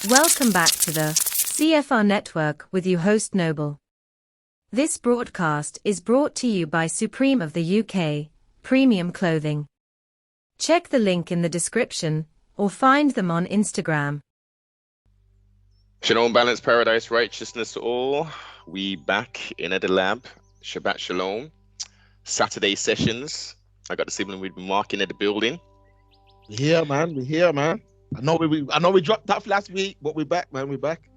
Welcome back to the CFR Network with you host Noble. This broadcast is brought to you by Supreme of the UK, Premium Clothing. Check the link in the description or find them on Instagram. Shalom, balance, paradise, righteousness to all. We back in at the lab. Shabbat Shalom. Saturday sessions. I got the sibling with Mark in at the building. We're here, man. I know we dropped off last week, but we're back, man. We're back.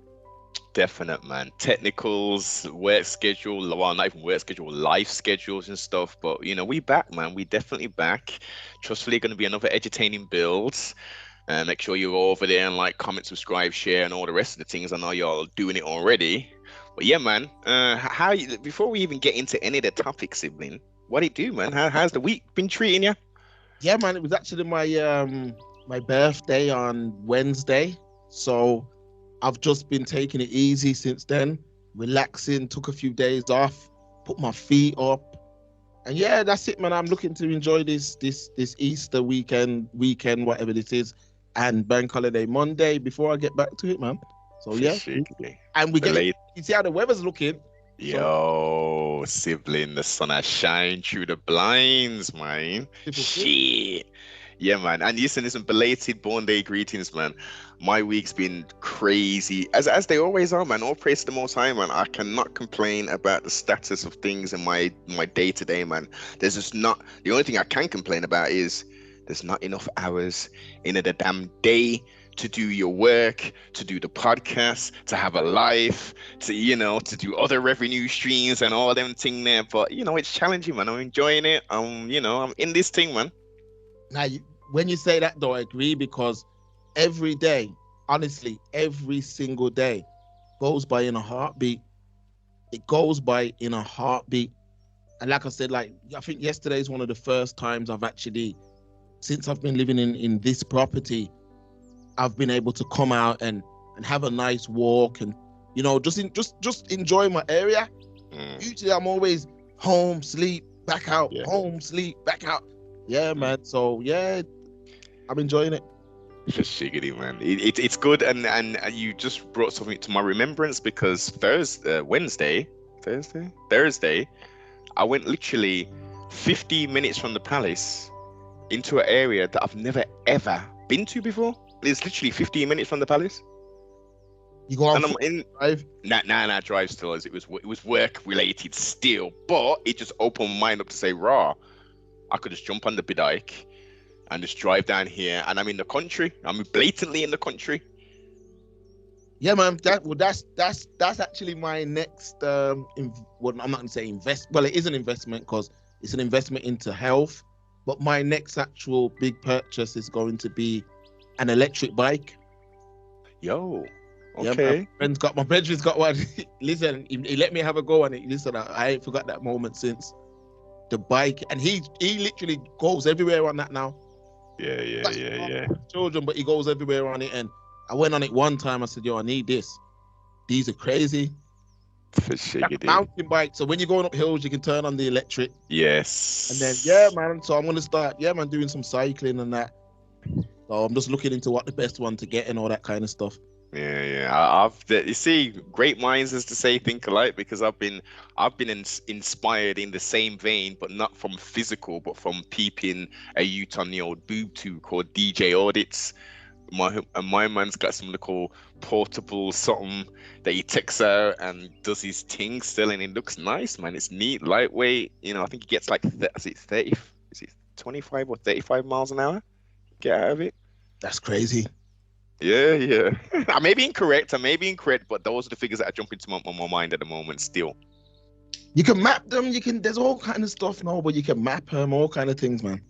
Definite, man. Technicals, work schedule, well, not even work schedule, life schedules and stuff. But, you know, we back, man. We definitely back. Trustfully going to be another entertaining build. Make sure you're over there and like, comment, subscribe, share, and all the rest of the things. I know y'all doing it already. But yeah, man, before we even get into any of the topics, sibling, what it do, man? How's the week been treating you? Yeah, man, it was actually my birthday on Wednesday, so I've just been taking it easy since then, relaxing, took a few days off, put my feet up, and yeah, that's it, man. I'm looking to enjoy this Easter weekend, whatever this is, and Bank Holiday Monday before I get back to it, man. So yeah, and you see how the weather's looking. Yo, sibling, the sun has shined through the blinds, man. Shit. Yeah, man. And listen, belated born day greetings, man. My week's been crazy, as they always are, man. All praise to the Most High, man. I cannot complain about the status of things in my day to day, man. There's just not. The only thing I can complain about is there's not enough hours in the damn day to do your work, to do the podcast, to have a life, to do other revenue streams and all them thing there. But it's challenging, man. I'm enjoying it. I'm in this thing, man. Now, when you say that, though, I agree, because every day, honestly, every single day goes by in a heartbeat. It goes by in a heartbeat. And like I said, I think yesterday is one of the first times I've actually, since I've been living in this property, I've been able to come out and have a nice walk and, just enjoy my area. Usually I'm always home, sleep, back out, home, sleep, back out. Yeah, man. So yeah, I'm enjoying it. Just shiggity, man. It's good, and you just brought something to my remembrance, because Thursday, I went literally 15 minutes from the palace into an area that I've never ever been to before. It's literally 15 minutes from the palace. You go on and I'm in drive? Nah, drive still, as it was work related still, but it just opened my mind up to say, raw, I could just jump on the bike and just drive down here, and I'm in the country. I'm blatantly in the country. Yeah, man. That's actually my next. I'm not going to say invest. Well, it is an investment because it's an investment into health. But my next actual big purchase is going to be an electric bike. Yo, okay. Yeah, my brother's got one. Listen, he let me have a go on it. Listen, I ain't forgot that moment since. The bike, and he literally goes everywhere on that now. Yeah. Children, but he goes everywhere on it. And I went on it one time. I said, yo, I need this. These are crazy. For shiggity. Mountain bike. So when you're going up hills, you can turn on the electric. Yes. And then, yeah, man. So I'm going to start, doing some cycling and that. So I'm just looking into what the best one to get and all that kind of stuff. Yeah. You see, great minds, as to say, think alike, because I've been inspired in the same vein, but not from physical, but from peeping a youth on the old boob tube called DJ Audits. My man's got something called portable something that he takes out and does his thing still, and it looks nice, man. It's neat, lightweight. I think he gets like 25 or 35 miles an hour. Get out of it. That's crazy. Yeah. I may be incorrect, but those are the figures that are jumping to my mind at the moment still. You can map them, there's all kind of stuff now, but you can map them, all kind of things, man.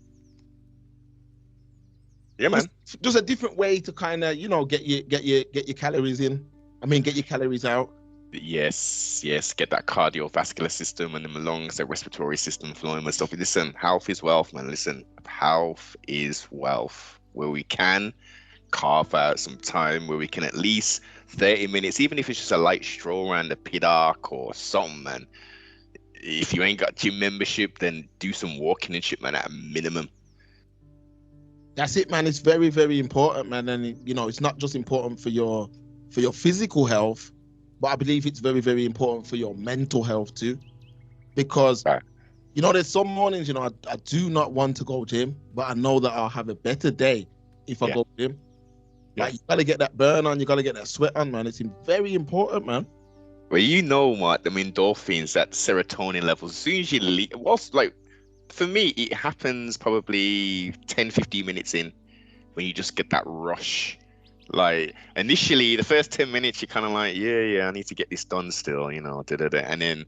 Yeah, man. Just a different way to kind of, get your calories in. I mean, get your calories out. Yes. Get that cardiovascular system and the lungs, the respiratory system flowing and stuff. Listen, health is wealth, man. Listen, health is wealth. Where we can carve out some time, where we can at least 30 minutes, even if it's just a light stroll around the pit arc or something, man. If you ain't got gym membership, then do some walking and shit, man, at a minimum. That's it, man. It's very, very important, man. And it's not just important for your for your physical health, but I believe it's very, very important for your mental health too. Because, Right. you know, there's some mornings, you know, I do not want to go gym, but I know that I'll have a better day if I Yeah. go gym. Yeah. Like, you got to get that burn on, you got to get that sweat on, man. It's very important, man. Well, you know what, the endorphins, that serotonin levels, as soon as you leave, what's like, for me, it happens probably 10, 15 minutes in when you just get that rush. Like, initially, the first 10 minutes, you're kind of like, yeah, I need to get this done still, you know, da. And then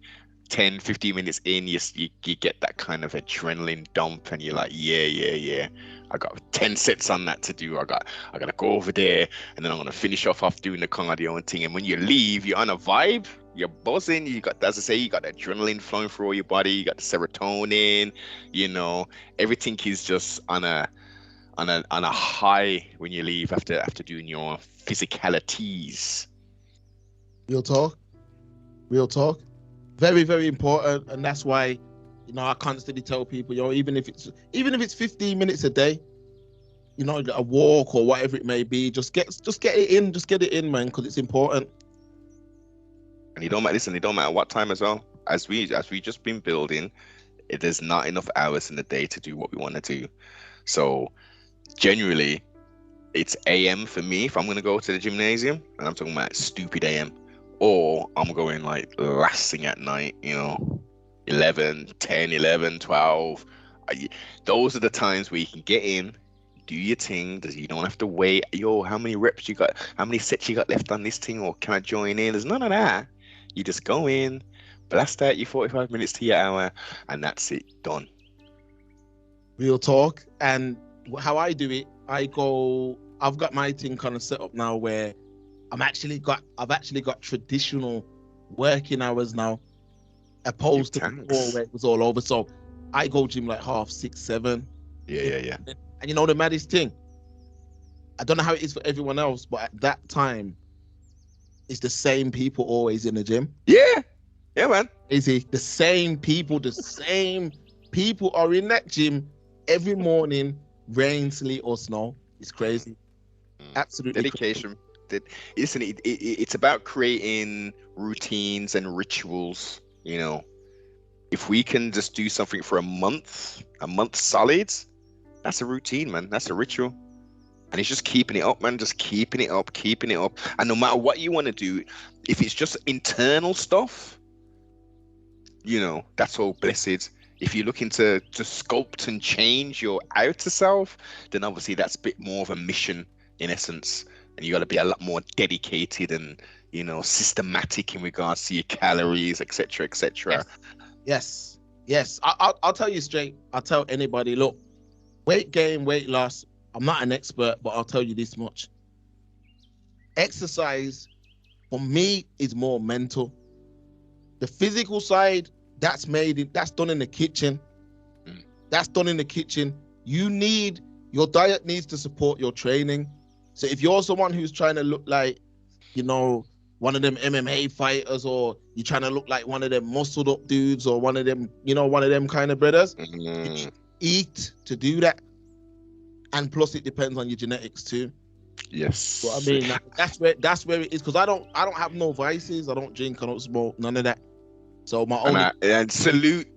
10, 15 minutes in, you get that kind of adrenaline dump, and you're like, yeah. I got 10 sets on that to do. I gotta go over there, and then I'm gonna finish off doing the cardio and thing. And when you leave, you're on a vibe, you're buzzing. You got, as I say, you got the adrenaline flowing through all your body. You got the serotonin. You know, everything is just on a high when you leave after doing your physicalities. Real talk. Very, very important. And that's why, you know, I constantly tell people, you know, even if it's 15 minutes a day, you know, a walk or whatever it may be, just get it in, man, because it's important. And it don't matter what time as well. As we just been building, there's not enough hours in the day to do what we want to do. So generally, it's AM for me if I'm going to go to the gymnasium, and I'm talking about stupid AM, or I'm going like last thing at night, you know, 11, 10, 11, 12. Those are the times where you can get in, do your thing. You don't have to wait. Yo, how many reps you got? How many sets you got left on this thing? Or can I join in? There's none of that. You just go in, blast out your 45 minutes to your hour, and that's it, done. Real talk. And how I do it, I've got my thing kind of set up now where I've actually got traditional working hours now, opposed to before where it was all over. So I go gym like 6:30, 7. Yeah. And you know the maddest thing, I don't know how it is for everyone else, but at that time, it's the same people always in the gym. Yeah, man. The same people are in that gym every morning, rain, sleet, or snow. It's crazy. Absolutely dedication. Listen, it's about creating routines and rituals. You know, if we can just do something for a month solid, that's a routine, man. That's a ritual. And it's just keeping it up, man. Just keeping it up. And no matter what you want to do, if it's just internal stuff, you know, that's all blessed. If you're looking to sculpt and change your outer self, then obviously that's a bit more of a mission in essence. And you got to be a lot more dedicated and, you know, systematic in regards to your calories, etc. Yes. I'll tell you straight. I'll tell anybody, look, weight gain, weight loss, I'm not an expert, but I'll tell you this much. Exercise, for me, is more mental. The physical side, that's done in the kitchen. That's done in the kitchen. Your diet needs to support your training. So if you're someone who's trying to look like, you know, one of them MMA fighters, or you're trying to look like one of them muscled up dudes, or one of them kind of brothers, you eat to do that. And plus, it depends on your genetics too. Yes. So I mean, that's where it is. Because I don't have no vices. I don't drink. I don't smoke. None of that. So my only and salute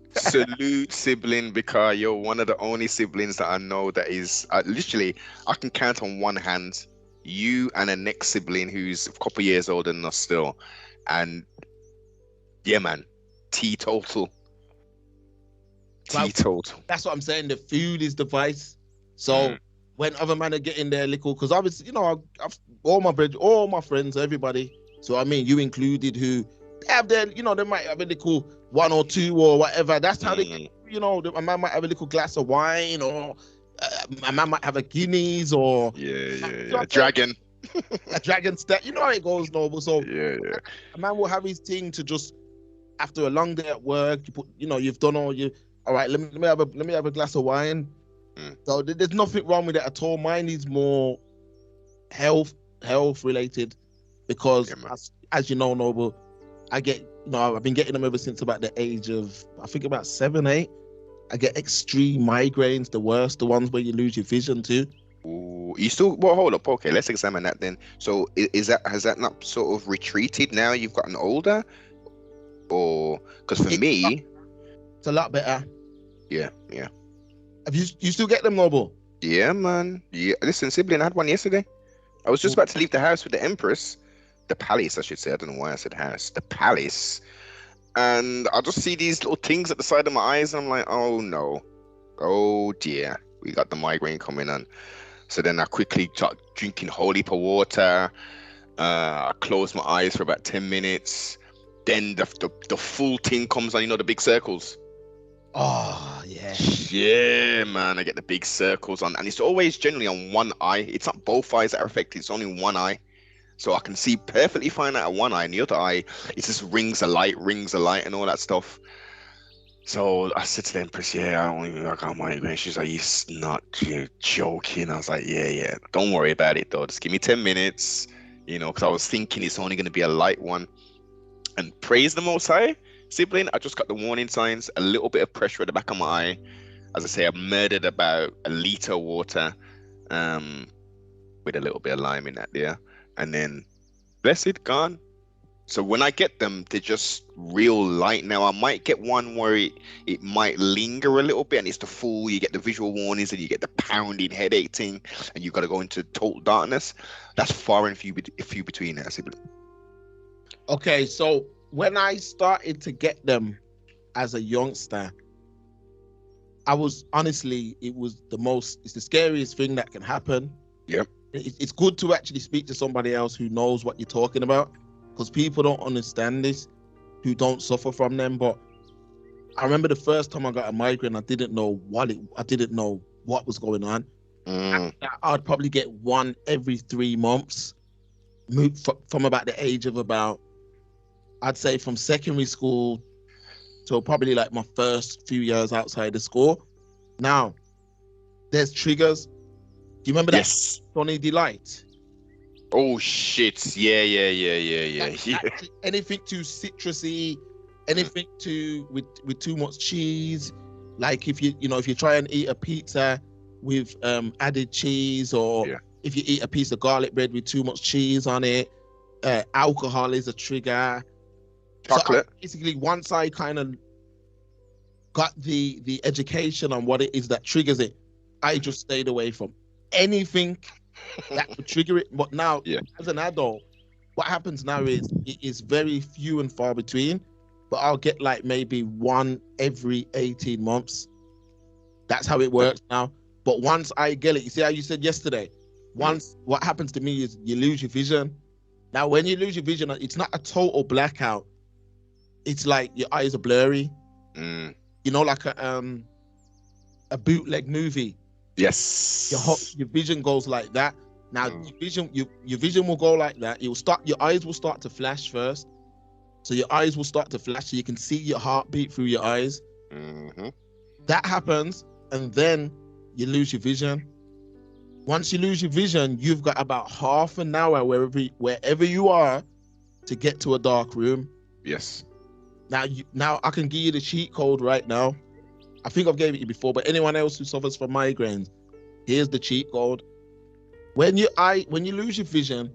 sibling, because you're one of the only siblings that I know that is literally, I can count on one hand, you and a next sibling who's a couple of years older than us still. And yeah, man, teetotal. That's what I'm saying. The food is the vice. So when other men are getting their little, because obviously, you know, I've all my friends, everybody. So I mean, you included, who have their, you know, they might have a little 1 or 2 or whatever. That's how they, you know, a man might have a little glass of wine, or a man might have a Guinness, or a dragon. A dragon step. You know how it goes, Noble. So a man will have his thing to just, after a long day at work, you've done all right, let me have a glass of wine. So there's nothing wrong with that at all. Mine is more health related, because as you know, Noble, I've been getting them ever since about the age of, I think, about 7, 8. I get extreme migraines, the worst, the ones where you lose your vision too. Ooh, you still, well, hold up. Okay, let's examine that then. So has that not sort of retreated now you've gotten older? Or, because for It's me, a lot better. yeah, yeah. Have you still get them, Noble? Yeah, man. Yeah. Listen, sibling, I had one yesterday. I was just about to leave the house with the Empress, the palace, I should say. I don't know why I said house, the palace. And I just see these little things at the side of my eyes, and I'm like, oh no, oh dear, we got the migraine coming on. So then I quickly start drinking whole heap of water. I close my eyes for about 10 minutes. Then the full thing comes on, the big circles. Oh, yeah. Yeah, man, I get the big circles on, and it's always generally on one eye. It's not both eyes that are affected, it's only one eye. So I can see perfectly fine out of one eye, and the other eye, it just rings a light, and all that stuff. So I said to the Empress, yeah, I don't even got migraine. She's like, you're joking. I was like, yeah, don't worry about it though. Just give me 10 minutes, because I was thinking it's only going to be a light one. And praise the Most High, sibling, I just got the warning signs, a little bit of pressure at the back of my eye. As I say, I murdered about a liter of water, with a little bit of lime in that there. And then, blessed, gone. So when I get them, they're just real light. Now I might get one where it might linger a little bit, and it's the full. You get the visual warnings, and you get the pounding headache thing, and you've got to go into total darkness. That's far and few between that, sibling. Okay, so when I started to get them as a youngster, I was honestly, it's the scariest thing that can happen. Yep. It's good to actually speak to somebody else who knows what you're talking about, because people don't understand this, who don't suffer from them. But I remember the first time I got a migraine, I didn't know what was going on. I'd probably get one every 3 months, from about the age of about, I'd say from secondary school to probably like my first few years outside the school. Now, there's triggers. Do you remember that? Yes. Sunny Delight? Oh shit! Yeah. Anything too citrusy, anything with too much cheese. Like if you try and eat a pizza with added cheese, or if you eat a piece of garlic bread with too much cheese on it, alcohol is a trigger. Chocolate. So basically, once I kind of got the education on what it is that triggers it, I just stayed away from anything that would trigger it. But now, as an adult, what happens now is it is very few and far between, but I'll get like maybe one every 18 months. That's how it works now. But once I get it, you see how you said yesterday, what happens to me is you lose your vision. Now, when you lose your vision, it's not a total blackout. It's like your eyes are blurry. Like a bootleg movie. Yes. Your vision goes like that. Now your vision will go like that. Your eyes will start to flash first. So your eyes will start to flash, so you can see your heartbeat through your eyes. That happens, and then you lose your vision. Once you lose your vision, you've got about half an hour wherever you are to get to a dark room. Yes. Now I can give you the cheat code right now. I think I've gave it you before, but anyone else who suffers from migraines, here's the cheat code. When you lose your vision,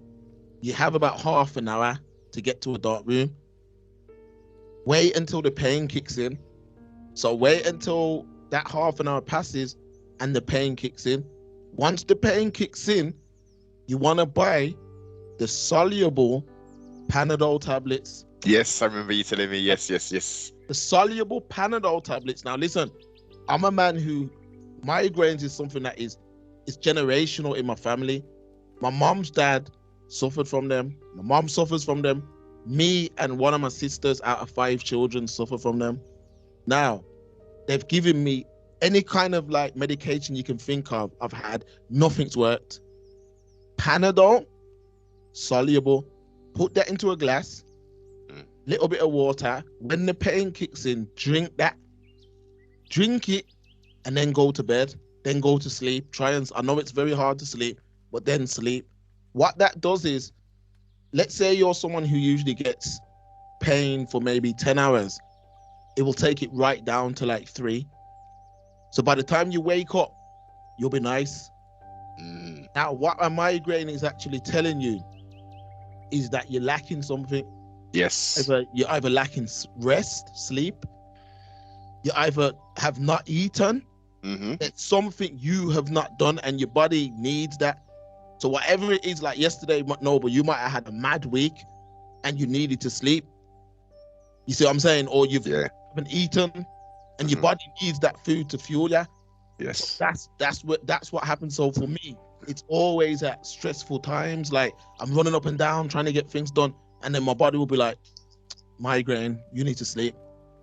you have about half an hour to get to a dark room. Wait until the pain kicks in. So wait until that half an hour passes and the pain kicks in. Once the pain kicks in, you want to buy the soluble Panadol tablets. Yes, I remember you telling me. Yes. The soluble Panadol tablets. Now listen, I'm a man who migraines is something that is generational in my family. My mom's dad suffered from them. My mom suffers from them. Me and one of my sisters out of 5 children suffer from them. Now, they've given me any kind of like medication you can think of. I've had, nothing's worked. Panadol, soluble, put that into a glass, little bit of water. When the pain kicks in, drink it, and then go to bed, then go to sleep. I know it's very hard to sleep, but then sleep. What that does is, let's say you're someone who usually gets pain for maybe 10 hours. It will take it right down to like 3. So by the time you wake up, you'll be nice. Mm. Now, what a migraine is actually telling you is that you're lacking something. Yes. You're either lacking rest, sleep. You either have not eaten. Mm-hmm. It's something you have not done, and your body needs that. So whatever it is, like yesterday, Noble, you might have had a mad week, and you needed to sleep. You see what I'm saying? Or you haven't eaten, and your body needs that food to fuel you. Yes. So that's what happens. So for me, it's always at stressful times. Like I'm running up and down trying to get things done, and then my body will be like, migraine, you need to sleep.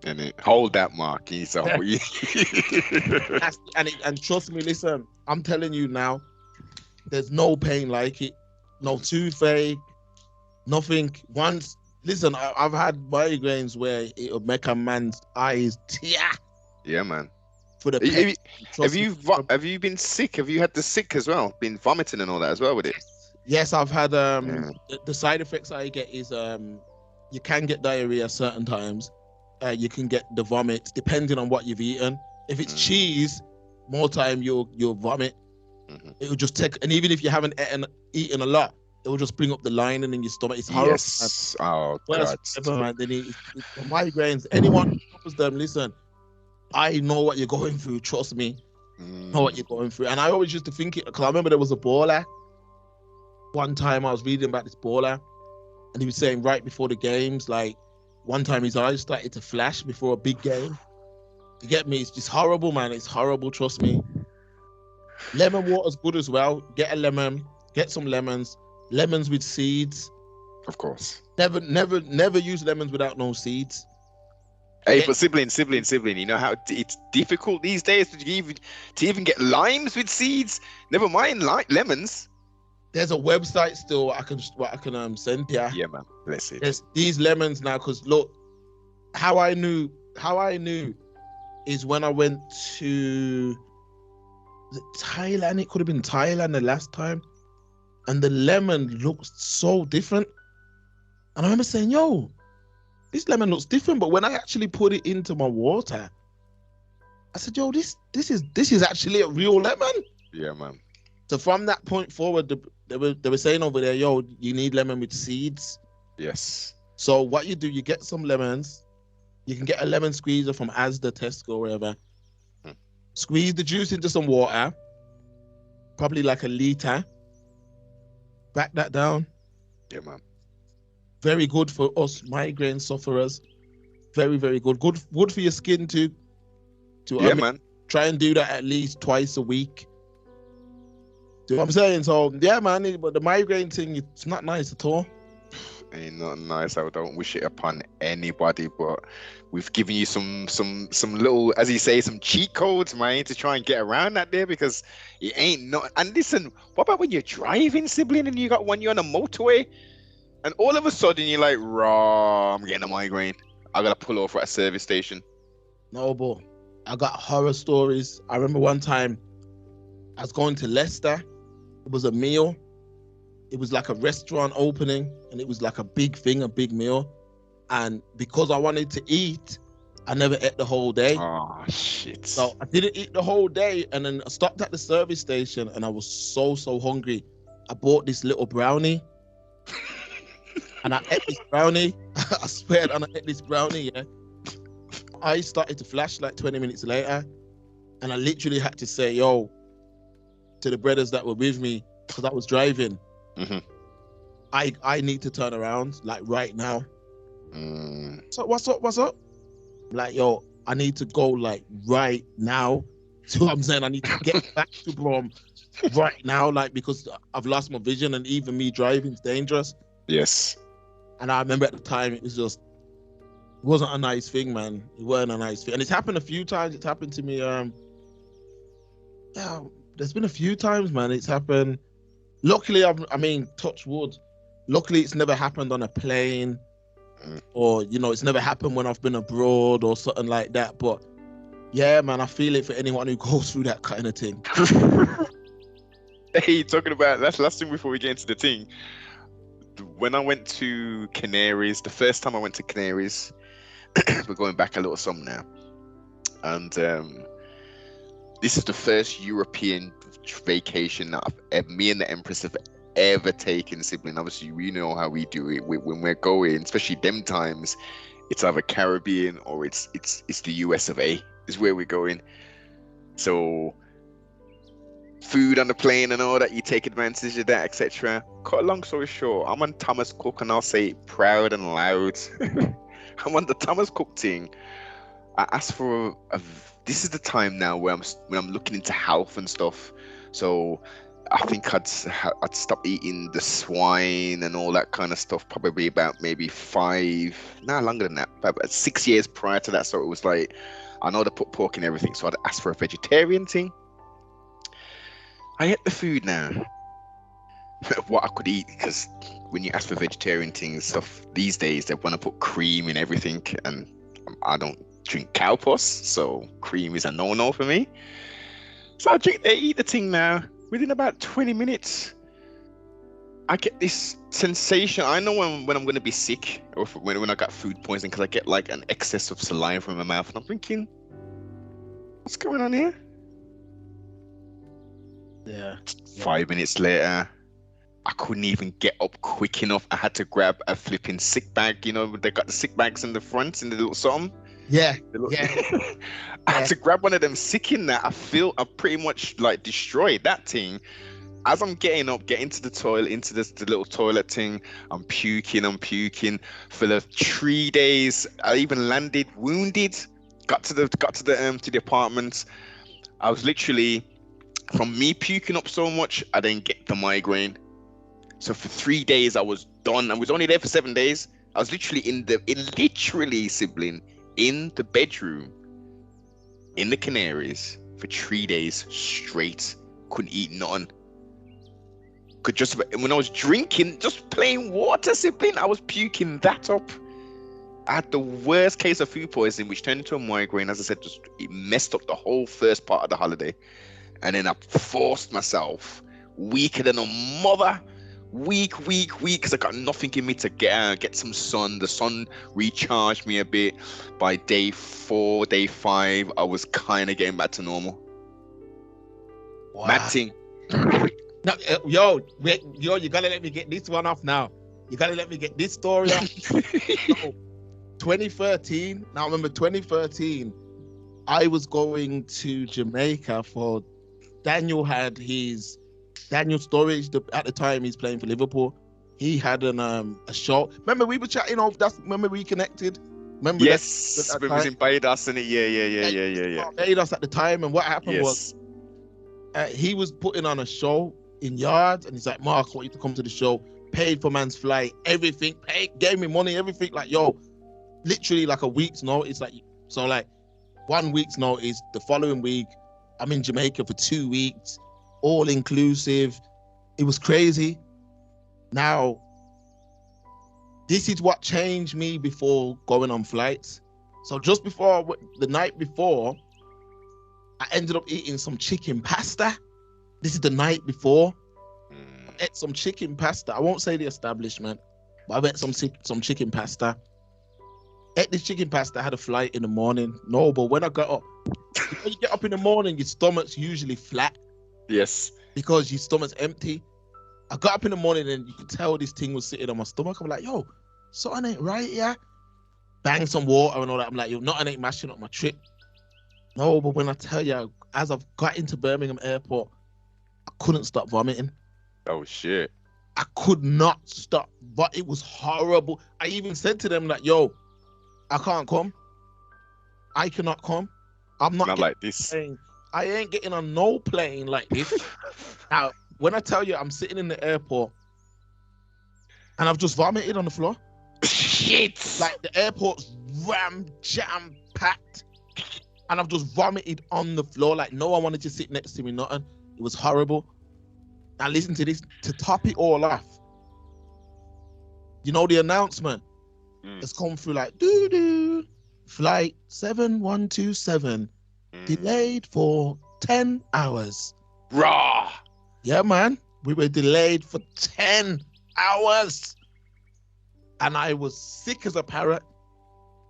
And hold that, Mark. He's and trust me, listen, I'm telling you now, there's no pain like it, no toothache, nothing. Once, listen, I've had migraines where it'll make a man's eyes tear. Yeah, man. For the pain. Have you been sick? Have you had the sick as well? Been vomiting and all that as well with it? Yes, I've had the side effects I get is you can get diarrhea certain times. You can get the vomit depending on what you've eaten. If it's cheese, more time you'll vomit. It will just take, and even if you haven't eaten a lot, it will just bring up the lining in your stomach. It's horrible. Yes. Oh God. Man. It's migraines. Anyone who suffers them, listen, I know what you're going through. Trust me, I know what you're going through. And I always used to think it, because I remember there was a baller. One time I was reading about this baller, and he was saying right before the games, like one time his eyes started to flash before a big game. You get me? It's just horrible, man. It's horrible. Trust me. Lemon water's good as well. Get a lemon. Get some lemons. Lemons with seeds. Of course. Never use lemons without no seeds. Hey, but sibling. You know how it's difficult these days to even get limes with seeds. Never mind lemons. There's a website still what I can send you. Yeah, man. Bless it. There's these lemons now, because look, how I knew is when I went to Thailand. It could have been Thailand the last time, and the lemon looks so different. And I remember saying, "Yo, this lemon looks different." But when I actually put it into my water, I said, "Yo, this is actually a real lemon." Yeah, man. So from that point forward, they were saying over there, "Yo, you need lemon with seeds." Yes. So what you do, you get some lemons. You can get a lemon squeezer from Asda, Tesco, or wherever. Squeeze the juice into some water, probably like a liter. Back that down. Yeah, man. Very good for us migraine sufferers. Very, very good. Good for your skin too. Man. Try and do that at least twice a week. Do you know what I'm saying? So yeah, man. But the migraine thing, it's not nice at all. Ain't not nice. I don't wish it upon anybody, but we've given you some little, as you say, some cheat codes, man, to try and get around that there, because it ain't not. And listen, what about when you're driving, sibling, and you're on a motorway, and all of a sudden you're like, raw, I'm getting a migraine. I gotta pull over at a service station. No, boy. I got horror stories. I remember one time I was going to Leicester. It was a meal. It was like a restaurant opening, and it was like a big thing, a big meal. And because I wanted to eat, I never ate the whole day. Oh, shit. So I didn't eat the whole day, and then I stopped at the service station, and I was so hungry. I bought this little brownie, and I ate this brownie. I swear, and I ate this brownie, yeah. I started to flash like 20 minutes later, and I literally had to say, yo, to the brothers that were with me, because I was driving, I need to turn around, like right now. So what's up? I'm like, yo, I need to go like right now. So I'm saying I need to get back to Brom right now, like, because I've lost my vision, and even me driving is dangerous. Yes. And I remember at the time it wasn't a nice thing, man. It wasn't a nice thing. And it's happened a few times. It's happened to me. Yeah, there's been a few times, man. It's happened. Luckily, I mean, touch wood. Luckily, it's never happened on a plane, or it's never happened when I've been abroad or something like that. But yeah, man, I feel it for anyone who goes through that kind of thing. Hey, talking about that's last thing before we get into the thing. When I went to Canaries, the first time I went to Canaries, we're going back a little some now, and This is the first European vacation that me and the Empress have ever taken, sibling. Obviously, we know how we do it when we're going, especially them times. It's either Caribbean or it's the US of A is where we're going. So food on the plane and all that, you take advantage of that, etc. Cut a long story short, I'm on Thomas Cook, and I'll say it proud and loud. I'm on the Thomas Cook thing. I asked for this is the time now where I'm looking into health and stuff. So I think I'd stop eating the swine and all that kind of stuff probably about maybe longer than that, about 6 years prior to that. So it was like, I know they put pork in everything, so I'd ask for a vegetarian thing. I ate the food now. What I could eat, because when you ask for vegetarian things, stuff these days, they want to put cream in everything, and I don't drink cow pus, so cream is a no-no for me. So I eat the thing now. Within about 20 minutes, I get this sensation. I know when I'm going to be sick, or when I got food poisoning, because I get like an excess of saliva in my mouth, and I'm thinking, what's going on here? Yeah. 5 minutes later, I couldn't even get up quick enough. I had to grab a flipping sick bag. You know, they got the sick bags in the front in the little something. Yeah. I had to grab one of them sick in that. I pretty much like destroyed that thing. As I'm getting up, getting to the toilet, into the little toilet thing, I'm puking for the 3 days. I even landed wounded. Got to the apartment. I was literally, from me puking up so much, I didn't get the migraine. So for 3 days, I was done. I was only there for 7 days. I was literally sibling, in the bedroom, in the Canaries for 3 days straight. Couldn't eat nothing. When I was drinking, just plain water, sibling, I was puking that up. I had the worst case of food poisoning, which turned into a migraine. As I said, it messed up the whole first part of the holiday. And then I forced myself, weaker than a mother, weak, because I got nothing in me to get some sun. The sun recharged me a bit. By day 4, day 5, I was kind of getting back to normal. Wow. Mad thing. No, you gotta let me get this one off now. You gotta let me get this story off. 2013. Now remember 2013. I was going to Jamaica for Daniel Sturridge. At the time, he's playing for Liverpool. He had a show. Remember we were chatting off. Remember we connected. Remember? Yes, we was in Barbados, and yeah. Barbados at the time, and what happened was, he was putting on a show in yards, and he's like, Mark, I want you to come to the show. Paid for man's flight, everything. Gave me money, everything. Like, yo, literally like a week's notice. Like 1 week's notice. The following week, I'm in Jamaica for 2 weeks, all inclusive. It was crazy. Now, this is what changed me before going on flights. So just before, the night before, I ended up eating some chicken pasta. This is the night before. I ate some chicken pasta. I won't say the establishment, but I ate some chicken pasta. Ate this chicken pasta, had a flight in the morning. No, but when I got up, when you get up in the morning, your stomach's usually flat. Yes. Because your stomach's empty. I got up in the morning and you could tell this thing was sitting on my stomach. I'm like, yo, something ain't right, yeah? Bang some water and all that. I'm like, yo, nothing ain't mashing up my trip. No, but when I tell you, as I've got into Birmingham Airport, I couldn't stop vomiting. Oh, shit. I could not stop, but it was horrible. I even said to them, like, yo, I can't come. I cannot come. I'm not like this. I ain't getting on no plane like this. Now, when I tell you I'm sitting in the airport and I've just vomited on the floor. Shit. Like the airport's jam packed and I've just vomited on the floor. Like no one wanted to sit next to me, nothing. It was horrible. Now listen to this, to top it all off. You know the announcement has come through like doo-doo. Flight 7127 delayed for 10 hours. Raw. Yeah, man. We were delayed for 10 hours. And I was sick as a parrot.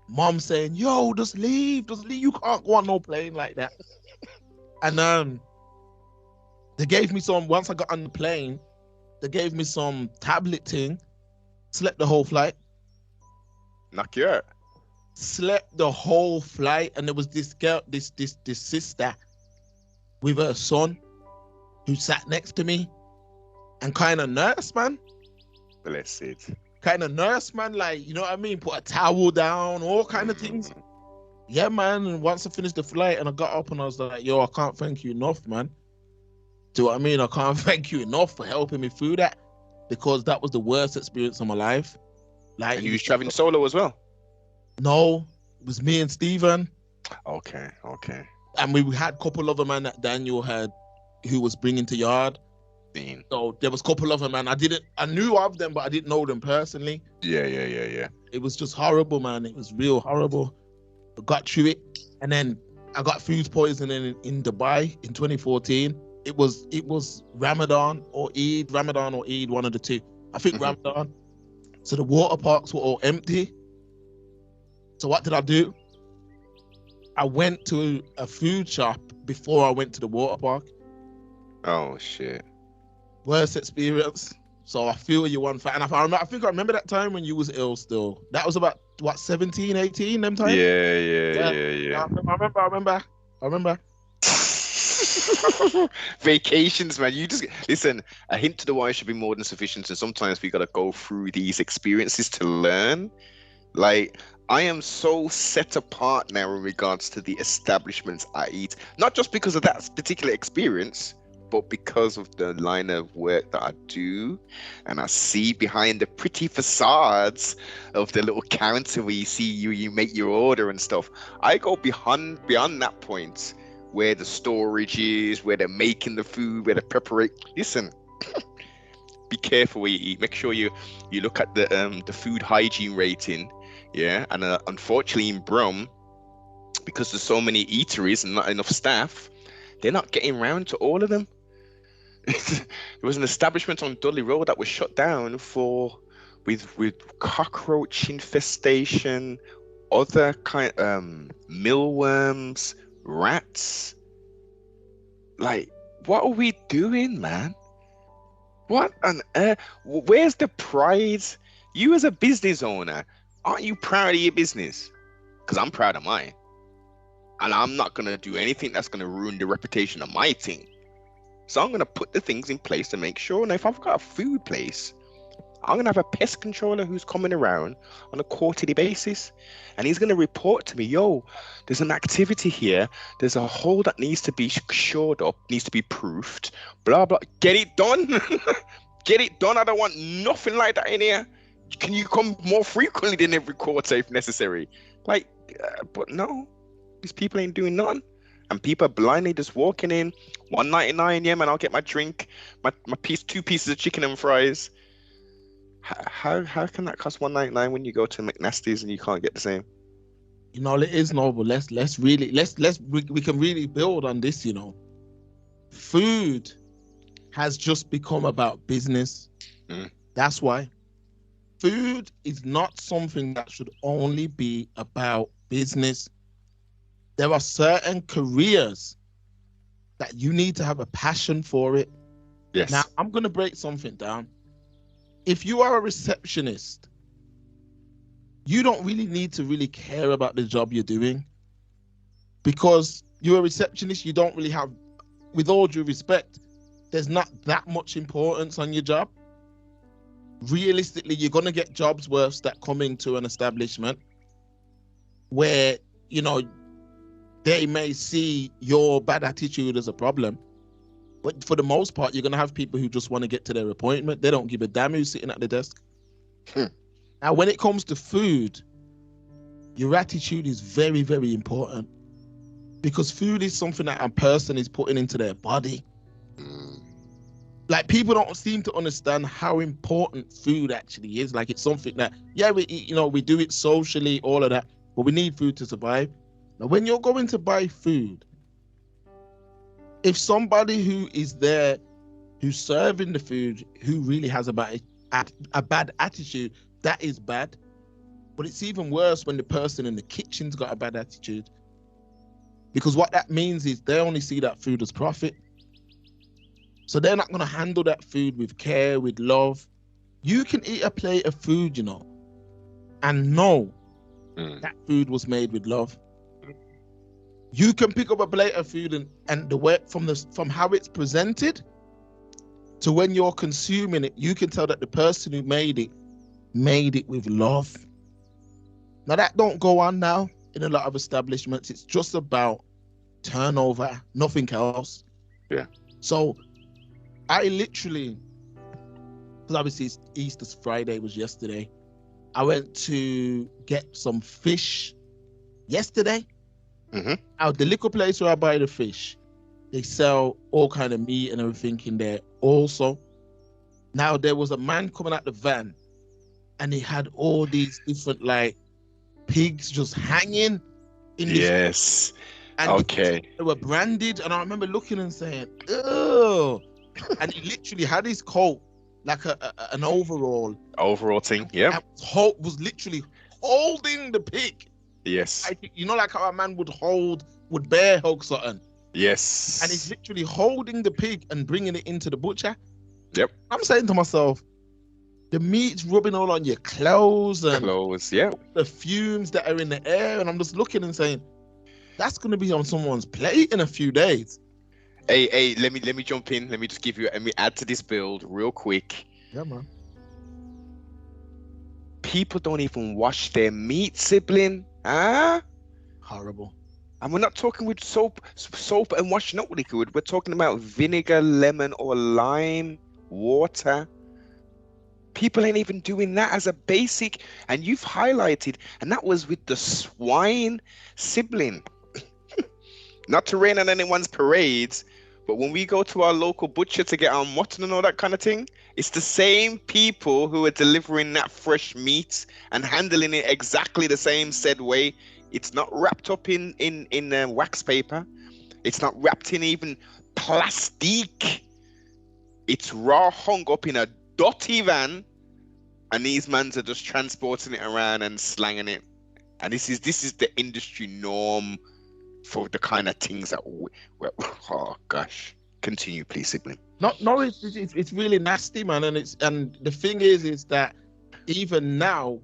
Mom saying, yo, just leave. You can't go on no plane like that. And they gave me some, once I got on the plane, they gave me some tablet thing, slept the whole flight. Knock you out. Slept the whole flight, and there was this girl, this sister with her son who sat next to me and kind of nurse, man. Blessed. Kind of nurse, man, like, you know what I mean? Put a towel down, all kind of things. Yeah, man. And once I finished the flight and I got up and I was like, yo, I can't thank you enough, man. Do you know what I mean? I can't thank you enough for helping me through that, because that was the worst experience of my life. Like, And you was traveling solo as well? No, it was me and Steven. Okay. And we had a couple of them, man, that Daniel had, who was bringing to yard. Dean. So there was a couple of them, man. I knew of them, but I didn't know them personally. Yeah. It was just horrible, man. It was real horrible. I got through it. And then I got food poisoning in Dubai in 2014. It was Ramadan or Eid, one of the two. I think Ramadan. So the water parks were all empty. So what did I do? I went to a food shop before I went to the water park. Oh shit. Worst experience. So I feel you one fact. And I think I remember that time when you was ill still. That was about what, 17, 18, them time? Yeah. I remember. Vacations, man. You just listen. A hint to the wise should be more than sufficient, and sometimes we gotta go through these experiences to learn. Like, I am so set apart now in regards to the establishments I eat, not just because of that particular experience, but because of the line of work that I do, and I see behind the pretty facades of the little counter where you see you make your order and stuff. I go beyond that point where the storage is, where they're making the food, where the preparation. Listen, be careful where you eat. Make sure you look at the food hygiene rating. Yeah, and unfortunately in Brum, because there's so many eateries and not enough staff, they're not getting around to all of them. There was an establishment on Dudley Road that was shut down with cockroach infestation, other kind mealworms, rats. Like, what are we doing, man? What on earth? Where's the pride? You as a business owner, aren't you proud of your business? Because I'm proud of mine. And I'm not going to do anything that's going to ruin the reputation of my team. So I'm going to put the things in place to make sure. And if I've got a food place, I'm going to have a pest controller who's coming around on a quarterly basis. And he's going to report to me, yo, there's an activity here. There's a hole that needs to be shored up, needs to be proofed, blah, blah. Get it done. Get it done. I don't want nothing like that in here. Can you come more frequently than every quarter if necessary? Like, but no, these people ain't doing nothing. And people are blindly just walking in, $1.99, yeah, man, I'll get my drink, my two pieces of chicken and fries. How can that cost $1.99 when you go to McNasty's and you can't get the same? You know, it is noble. We can really build on this, you know. Food has just become about business. That's why. Food is not something that should only be about business. There are certain careers that you need to have a passion for it. Yes. Now, I'm going to break something down. If you are a receptionist, you don't really need to really care about the job you're doing, because you're a receptionist. You don't really have, with all due respect, there's not that much importance on your job. Realistically, you're going to get jobs worse that come into an establishment where, you know, they may see your bad attitude as a problem. But for the most part, you're going to have people who just want to get to their appointment. They don't give a damn who's sitting at the desk. Now, when it comes to food, your attitude is very, very important, because food is something that a person is putting into their body. Like, people don't seem to understand how important food actually is. Like, it's something that, yeah, we eat, you know, we do it socially, all of that, but we need food to survive. Now, when you're going to buy food, if somebody who is there, who's serving the food, who really has a bad attitude, that is bad. But it's even worse when the person in the kitchen's got a bad attitude. Because what that means is they only see that food as profit. So they're not going to handle that food with care, with love. You can eat a plate of food, you know, and know that food was made with love. You can pick up a plate of food and the way from how it's presented to when you're consuming it, you can tell that the person who made it with love. Now that don't go on now in a lot of establishments. It's just about turnover, nothing else. Yeah. So I literally, because obviously Easter Friday was yesterday, I went to get some fish yesterday. Now the liquor place where I buy the fish, they sell all kind of meat and everything in there also. Now there was a man coming out the van and he had all these different like pigs just hanging in this. Yes. And okay. They were branded, and I remember looking and saying, "Oh!" And he literally had his coat like an overall thing. Yeah. Hulk was literally holding the pig. Yes. You know, like how a man would bear hug something. Yes. And he's literally holding the pig and bringing it into the butcher. Yep. I'm saying to myself, the meat's rubbing all on your clothes and yeah. the fumes that are in the air, and I'm just looking and saying, that's going to be on someone's plate in a few days. Hey, let me jump in. Let me just let me add to this build real quick. Yeah, man. People don't even wash their meat, sibling. Huh? Horrible. And we're not talking with soap and washing up liquid. We're talking about vinegar, lemon, or lime, water. People ain't even doing that as a basic. And you've highlighted, and that was with the swine, sibling. Not to rain on anyone's parades, but when we go to our local butcher to get our mutton and all that kind of thing, it's the same people who are delivering that fresh meat and handling it exactly the same said way. It's not wrapped up in wax paper. It's not wrapped in even plastic. It's raw, hung up in a dirty van, and these mans are just transporting it around and slanging it. And this is the industry norm for the kind of things that oh gosh. Continue, please, sibling. No, it's really nasty, man. And the thing is that even now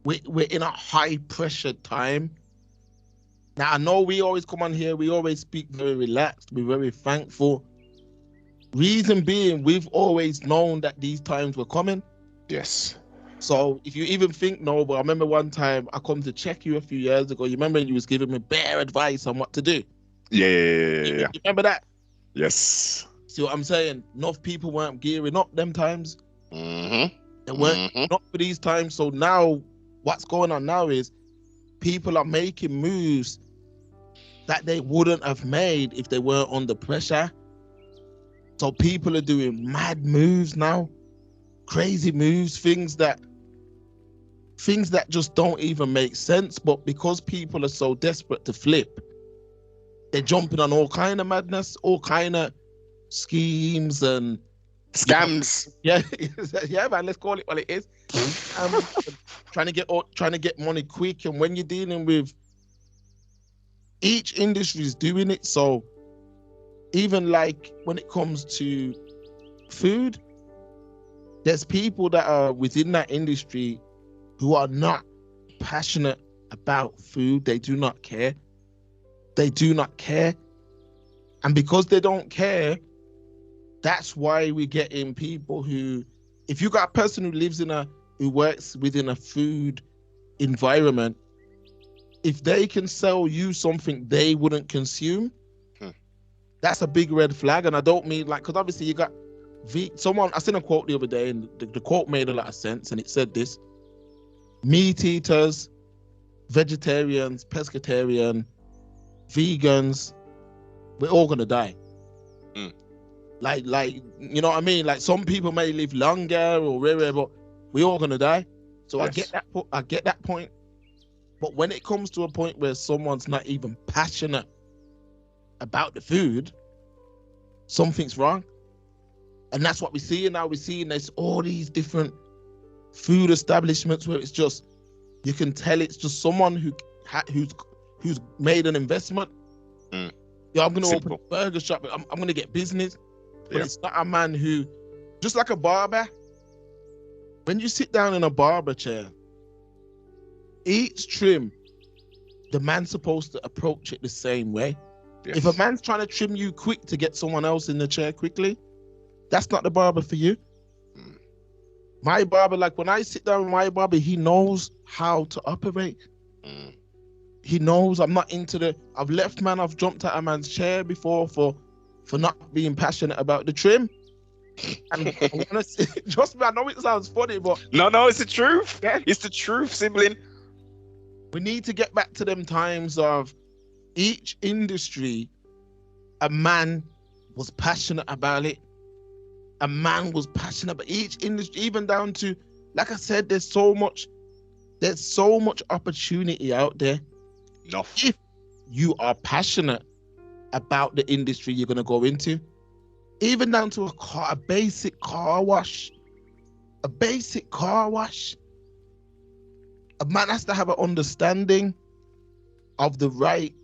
we're in a high pressure time. Now I know we always come on here, we always speak very relaxed, we're very thankful. Reason being, we've always known that these times were coming. Yes. So if you even think no, but I remember one time I come to check you a few years ago. You remember you was giving me bare advice on what to do. Yeah. You remember that? Yes. See what I'm saying? Enough people weren't gearing up them times. They weren't up for these times. So now what's going on now is people are making moves that they wouldn't have made if they weren't under pressure. So people are doing mad moves now, crazy moves, things that just don't even make sense. But because people are so desperate to flip, they're jumping on all kind of madness, all kind of schemes and scams. Yeah, man. Let's call it what it is. Trying to get money quick, and when you're dealing with each industry is doing it. So even like when it comes to food, there's people that are within that industry who are not passionate about food. They do not care. And because they don't care, that's why we get in people who, if you got a person who works within a food environment, if they can sell you something they wouldn't consume, that's a big red flag. And I don't mean like, because obviously you got I seen a quote the other day, and the quote made a lot of sense, and it said this: meat eaters, vegetarians, pescatarian, vegans, we're all gonna die. Like you know what I mean? Like some people may live longer or whatever, but we're all gonna die. So yes. I get that point. But when it comes to a point where someone's not even passionate about the food, something's wrong. And that's what we're seeing now. We're seeing there's all these different food establishments where it's just, you can tell it's just someone who's made an investment Mm. Yeah, I'm gonna Simple. open a burger shop. I'm gonna get business. But Yeah. it's not a man who, just like a barber, when you sit down in a barber chair, each trim, the man's supposed to approach it the same way. Yes. If a man's trying to trim you quick to get someone else in the chair quickly, that's not the barber for you. Mm. My barber, like when I sit down with my barber, he knows how to operate. Mm. He knows I'm not into the, I've left man, I've jumped out a man's chair before for not being passionate about the trim. And I wanna say, trust me, I know it sounds funny, but No, it's the truth. yeah, It's the truth, sibling. we need to get back to them times of each industry, a man was passionate about it. A man was passionate about each industry, even down to, like I said, there's so much opportunity out there. Enough. If you are passionate about the industry you're gonna go into, even down to a basic car wash. A basic car wash. A man has to have an understanding of the right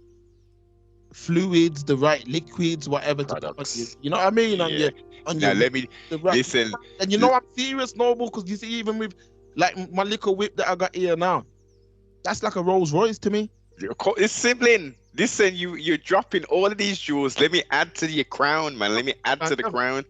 fluids, the right liquids, whatever to put on you. Products. You know what I mean? Yeah. Now let me listen. And you know I'm serious, Noble, because you see, even with like my little whip that I got here now, that's like a Rolls Royce to me. It's sibling. Listen, you're dropping all of these jewels. Let me add to your crown, man. Let me add to the crown,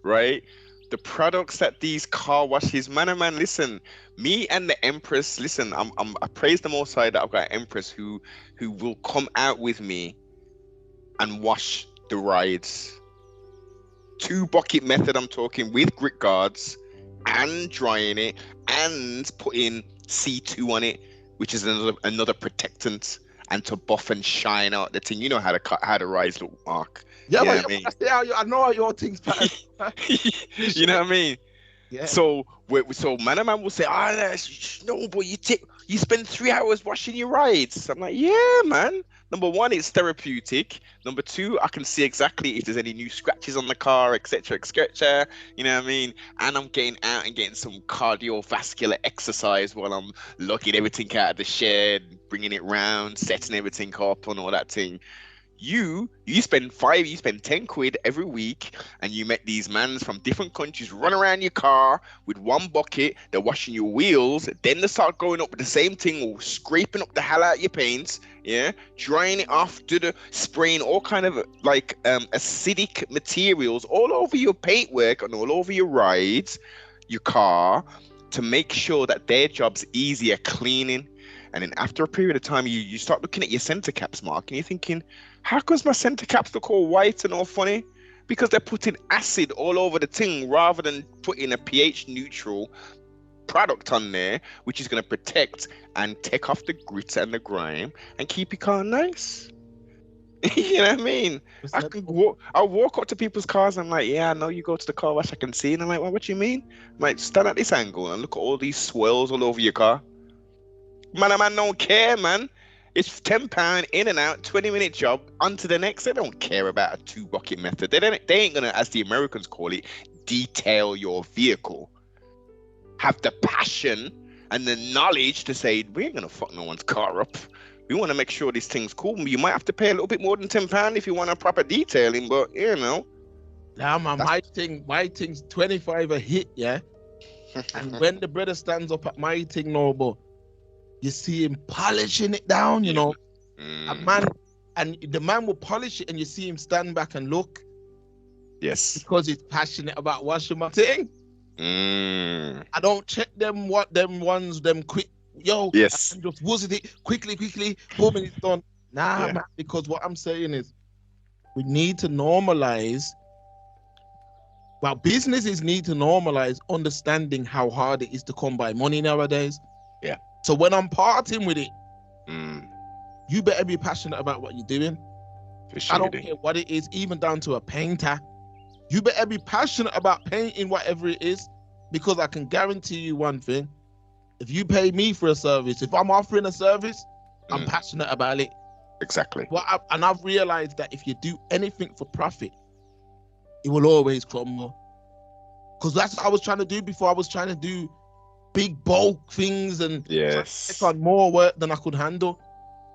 right? The products that these car washes, man, listen, me and the Empress, listen, I praise the Most High that I've got an Empress who will come out with me and wash the rides. 2 bucket method, I'm talking, with grit guards and drying it and putting C2 on it, which is another protectant, and to buff and shine out the thing. You know how the rides look, Mark. Yeah, but I mean, I know how your things pass. You know what I mean? Yeah. So man will say, no, but you spend 3 hours washing your rides. I'm like, yeah, man. Number 1, it's therapeutic. Number 2, I can see exactly if there's any new scratches on the car, etc., etc. You know what I mean? And I'm getting out and getting some cardiovascular exercise while I'm lugging everything out of the shed, bringing it round, setting everything up and all that thing. You spend 10 quid every week, and you met these mans from different countries run around your car with 1 bucket. They're washing your wheels, then they start going up with the same thing, or scraping up the hell out of your paints, yeah, drying it off, spraying all kind of like acidic materials all over your paintwork and all over your rides, your car, to make sure that their job's easier cleaning. And then after a period of time, you start looking at your center caps, Mark, and you're thinking, how comes my center caps look all white and all funny? Because they're putting acid all over the thing rather than putting a pH neutral product on there, which is going to protect and take off the grit and the grime and keep your car nice. You know what I mean? I'll walk up to people's cars and I'm like, yeah, I know you go to the car wash, I can see. And I'm like, well, what do you mean? I'm like, stand at this angle and look at all these swirls all over your car. Man don't care, man. It's £10 in and out, 20-minute job, on to the next. They don't care about a 2 bucket method. They ain't gonna, as the Americans call it, detail your vehicle. Have the passion and the knowledge to say, we ain't gonna fuck no one's car up. We want to make sure this thing's cool. You might have to pay a little bit more than £10 if you want a proper detailing, but you know. Now, man, my thing's 25 a hit, yeah. And when the brother stands up at my thing, Noble, you see him polishing it down, you know. The man will polish it, and you see him stand back and look. Yes. Because he's passionate about washing my thing. I don't check them quick. Yo, yes. I just wuzz it quickly, boom, and it's done. Man, because what I'm saying is, we need to normalize. Well, businesses need to normalize understanding how hard it is to come by money nowadays. Yeah. So when I'm parting with it, you better be passionate about what you're doing. I don't care what it is, even down to a painter. You better be passionate about painting whatever it is, because I can guarantee you one thing. If you pay me for a service, if I'm offering a service, I'm passionate about it. Exactly. And I've realized that if you do anything for profit, it will always crumble. Because that's what I was trying to do before. I was trying to do big bulk things and take on more work than I could handle,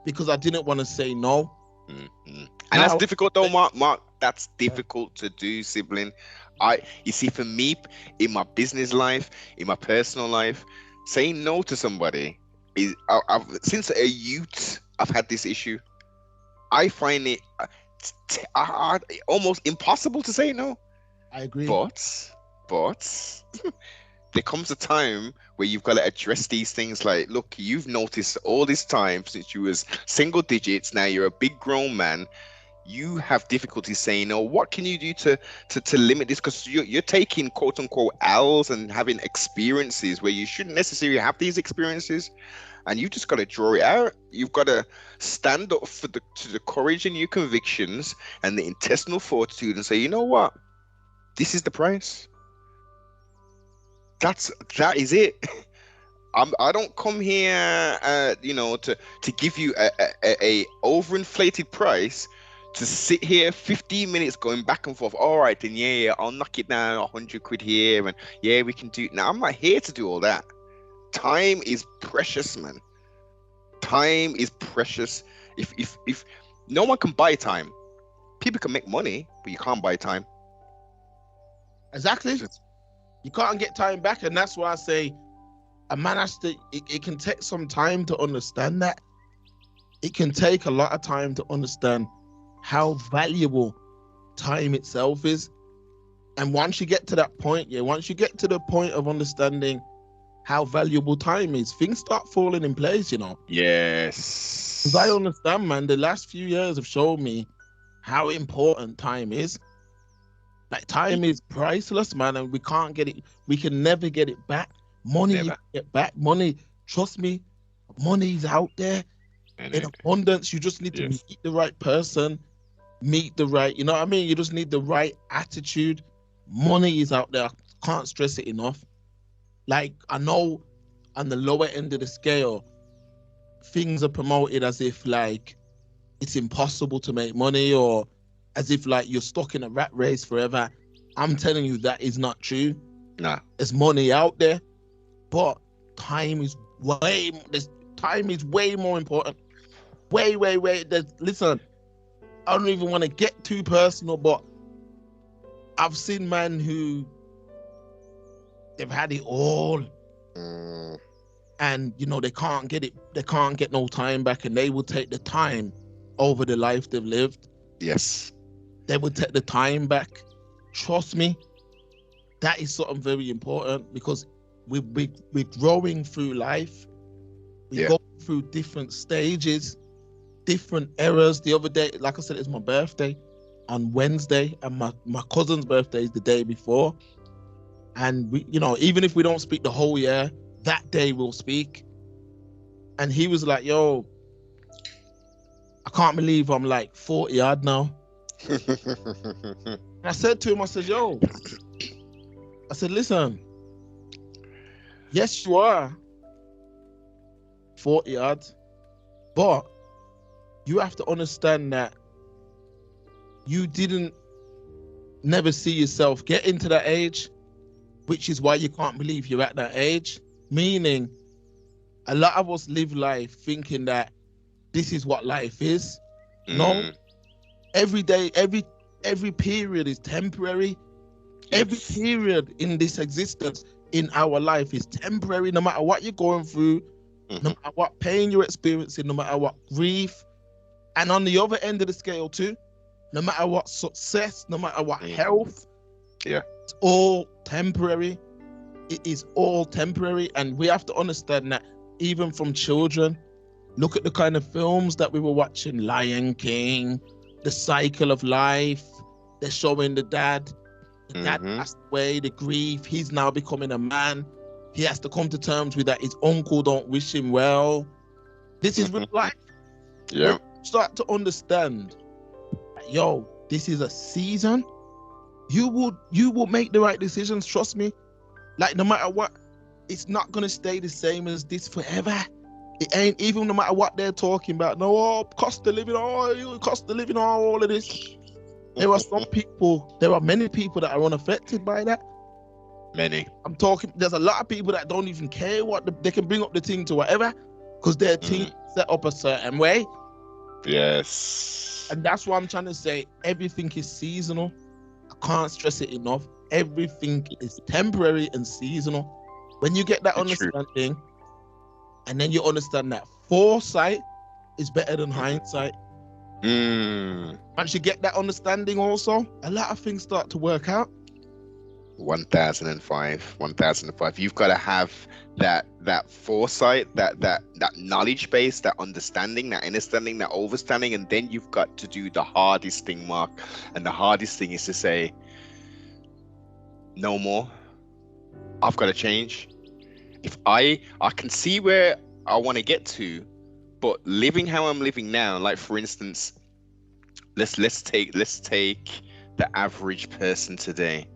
because I didn't want to say no. And that's Now, difficult though, Mark. That's difficult to do, sibling. You see, for me, in my business life, in my personal life, saying no to somebody is, since a youth, I've had this issue. I find it almost impossible to say no. I agree. But there comes a time where you've got to address these things. Like, look, you've noticed all this time since you was single digits. Now you're a big grown man. You have difficulty saying no. What can you do to limit this? Because you're taking quote unquote L's and having experiences where you shouldn't necessarily have these experiences, and you just got to draw it out. You've got to stand up to the courage in your convictions and the intestinal fortitude and say, you know what, this is the price. That is it. I don't come here, to give you a overinflated price to sit here 15 minutes going back and forth. All right, then yeah, I'll knock it down 100 quid here, and yeah, we can do it. Now, I'm not here to do all that. Time is precious, man. Time is precious. If no one can buy time, people can make money, but you can't buy time. Exactly. You can't get time back, and that's why I say a man has to. It can take some time to understand that. It can take a lot of time to understand how valuable time itself is. And once you get to that point, once you get to the point of understanding how valuable time is, things start falling in place, Yes. Because I understand, man, the last few years have shown me how important time is. Like, time is priceless, man, and we can't get it. We can never get it back. Money, you can get back. Money, trust me, money's out there in abundance. You just need to meet the right person, meet the right, you know what I mean? You just need the right attitude. Money is out there. I can't stress it enough. Like, I know on the lower end of the scale, things are promoted as if like it's impossible to make money, or as if like you're stuck in a rat race forever. I'm telling you, that is not true. Nah. There's money out there, but time is way more important. Way. Listen, I don't even want to get too personal, but I've seen men who they've had it all, and they can't get it. They can't get no time back, and they will take the time over the life they've lived. Yes, they would take the time back. Trust me, that is something very important, because we're growing through life. We go through different stages, different eras. The other day, like I said, it's my birthday on Wednesday, and my cousin's birthday is the day before. And we, even if we don't speak the whole year, that day we'll speak. And he was like, yo, I can't believe I'm like 40 odd now. And I said to him, I said, yo, I said, listen, yes, you are 40 odd, but you have to understand that you didn't never see yourself get into that age, which is why you can't believe you're at that age. Meaning, a lot of us live life thinking that this is what life is. No, every day, every period is temporary. Every period in this existence in our life is temporary, no matter what you're going through, no matter what pain you're experiencing, no matter what grief. And on the other end of the scale too, no matter what success, no matter what health, it's all temporary. It is all temporary. And we have to understand that even from children. Look at the kind of films that we were watching, Lion King, The Cycle of Life. They're showing the dad passed away, the grief. He's now becoming a man. He has to come to terms with that. His uncle don't wish him well. This is real life. Yeah. Start to understand, yo, this is a season. You will make the right decisions, trust me. Like, no matter what, it's not gonna stay the same as this forever. It ain't, even no matter what they're talking about. No, cost of living, all of this. There are many people that are unaffected by that. Many. I'm talking, there's a lot of people that don't even care they can bring up the thing to whatever, because their team set up a certain way. Yes. And that's what I'm trying to say. Everything is seasonal. I can't stress it enough. Everything is temporary and seasonal. When you get that understanding, and then you understand that foresight is better than hindsight. Once you get that understanding also, a lot of things start to work out. 1005. You've got to have that foresight, that knowledge base, that understanding, that understanding, that overstanding, and then you've got to do the hardest thing, Mark. And the hardest thing is to say, no more. I've got to change. If I can see where I want to get to, but living how I'm living now, like for instance, let's take the average person today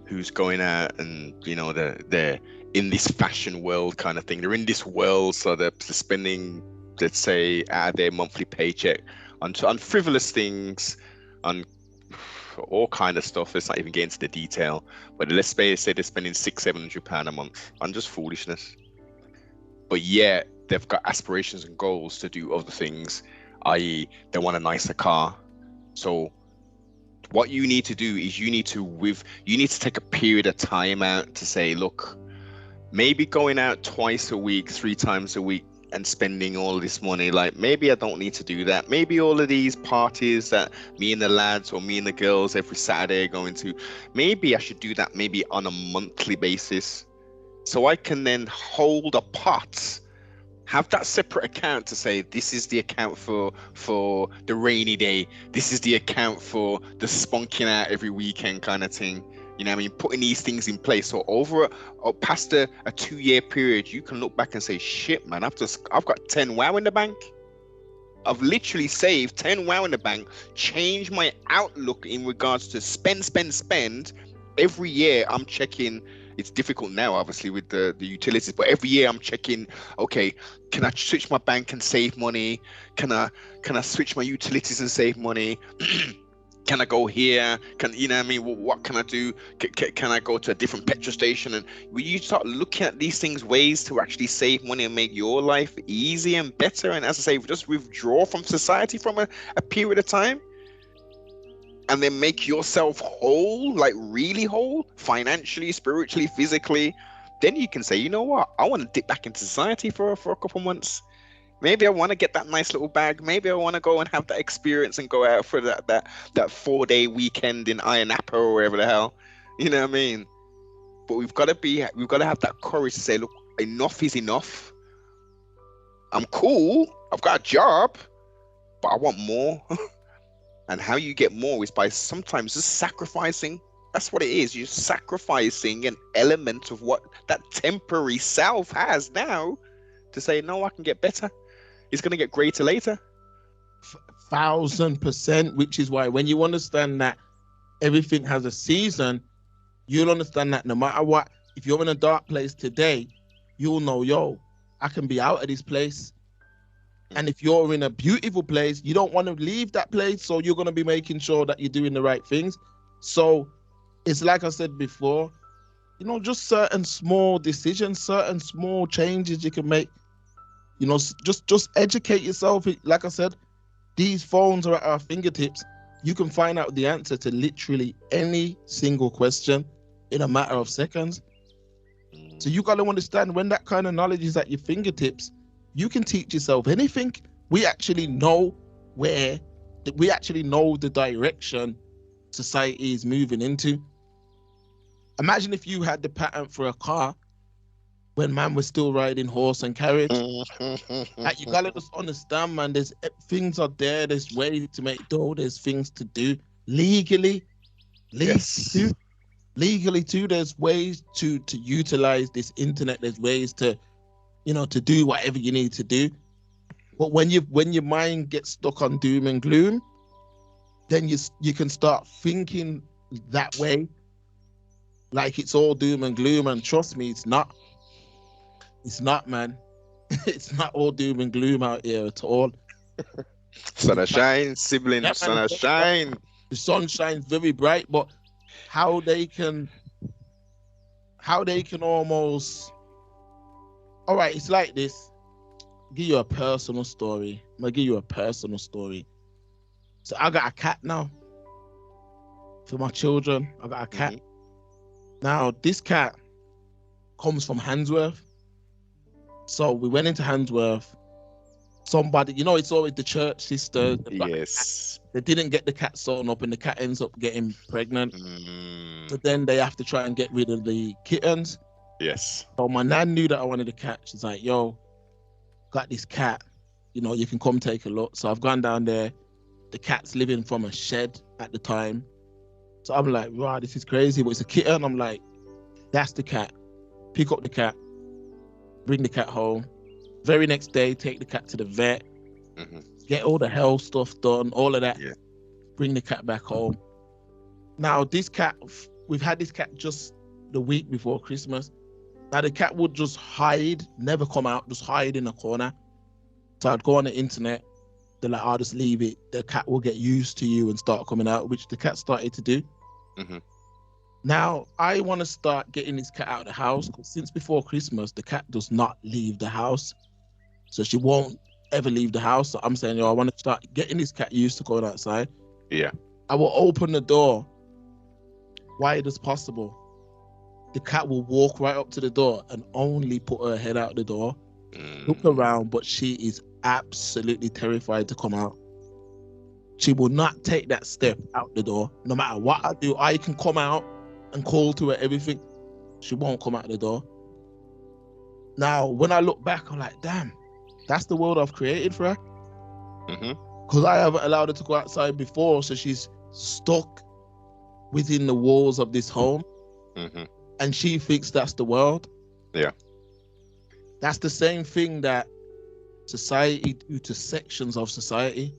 who's going out and, you know, they're in this fashion world kind of thing. They're in this world, so they're spending, let's say, out of their monthly paycheck on frivolous things, on all kind of stuff. Let's not even get into the detail, but let's say they're spending £600-700 a month on just foolishness. But yeah, they've got aspirations and goals to do other things, i.e. they want a nicer car. So what you need to do is you need to take a period of time out to say, look, maybe going out twice a week, 3 times a week and spending all this money, like maybe I don't need to do that. Maybe all of these parties that me and the lads or me and the girls every Saturday are going to, maybe I should do that maybe on a monthly basis, so I can then hold a pot, have that separate account to say, this is the account for the rainy day. This is the account for the spunking out every weekend kind of thing. You know what I mean? Putting these things in place. So over past a 2-year period, you can look back and say, shit, man, I've got 10 wow in the bank. I've literally saved 10 wow in the bank, changed my outlook in regards to spend. Every year I'm checking. It's difficult now, obviously, with the utilities, but every year I'm checking, okay, can I switch my bank and save money? Can I switch my utilities and save money? Can I go here? You know what I mean? What can I do? Can I go to a different petrol station? And when you start looking at these things, ways to actually save money and make your life easy and better, and as I say, just withdraw from society from a period of time, and then make yourself whole, like really whole, financially, spiritually, physically, then you can say, you know what, I want to dip back into society for a couple months. Maybe I want to get that nice little bag. Maybe I want to go and have that experience and go out for that 4-day weekend in Ayia Napa or wherever the hell, you know what I mean? But we've got to have that courage to say, look, enough is enough. I'm cool, I've got a job, but I want more. And how you get more is by sometimes just sacrificing. That's what it is. You're sacrificing an element of what that temporary self has now to say, no, I can get better. It's going to get greater later. 1000%, which is why when you understand that everything has a season, you'll understand that no matter what, if you're in a dark place today, you'll know, yo, I can be out of this place. And if you're in a beautiful place, you don't want to leave that place. So you're going to be making sure that you're doing the right things. So it's like I said before, you know, just certain small decisions, certain small changes you can make, you know, just educate yourself. Like I said, these phones are at our fingertips. You can find out the answer to literally any single question in a matter of seconds. So you got to understand, when that kind of knowledge is at your fingertips, you can teach yourself anything. We actually know the direction society is moving into. Imagine if you had the pattern for a car when man was still riding horse and carriage. Like, you gotta just understand, man, there's things are there, there's ways to make dough, there's things to do legally too. Legally too, there's ways to utilize this internet, there's ways to, you know, to do whatever you need to do. But when your mind gets stuck on doom and gloom, then you can start thinking that way, like it's all doom and gloom. And trust me, it's not, man. It's not all doom and gloom out here at all. Sun shine, sibling, Yeah, sun shine. The sun shines very bright, but how they can almost, all right, it's like this. I'll give you a personal story. So I got a cat now. For my children, I got a cat. Now, this cat comes from Handsworth. So we went into Handsworth. Somebody, you know, it's always the church sister. Yes. They didn't get the cat sewn up and the cat ends up getting pregnant. So then they have to try and get rid of the kittens. Yes. So my nan knew that I wanted a cat. She's like, yo, got this cat. You know, you can come take a look. So I've gone down there. The cat's living from a shed at the time. So I'm like, wow, this is crazy. But it's a kitten. I'm like, that's the cat. Pick up the cat. Bring the cat home. Very next day, take the cat to the vet. Get all the health stuff done. All of that. Yeah. Bring the cat back home. Now, this cat, we've had this cat just the week before Christmas. Now, the cat would just hide, never come out, just hide in a corner. So I'd go on the internet. They're like, I'll just leave it. The cat will get used to you and start coming out, which the cat started to do. Now, I want to start getting this cat out of the house because since before Christmas, the cat does not leave the house. So she won't ever leave the house. So I'm saying, yo, I want to start getting this cat used to going outside. Yeah. I will open the door wide as possible. The cat will walk right up to the door and only put her head out the door, look around, but she is absolutely terrified to come out. She will not take that step out the door. No matter what I do, I can come out and call to her everything. She won't come out the door. Now, when I look back, I'm like, damn, that's the world I've created for her. Because I haven't allowed her to go outside before, so she's stuck within the walls of this home. And she thinks that's the world. Yeah. That's the same thing that society do to sections of society.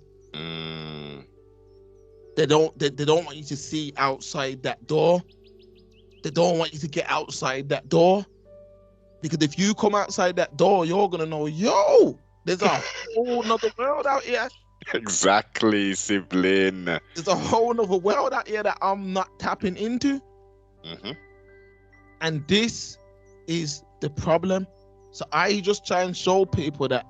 They don't want you to see outside that door. They don't want you to get outside that door. Because if you come outside that door, you're gonna know, yo, there's a whole nother world out here. Exactly, sibling. There's a whole nother world out here that I'm not tapping into. And this is the problem. So I just try and show people that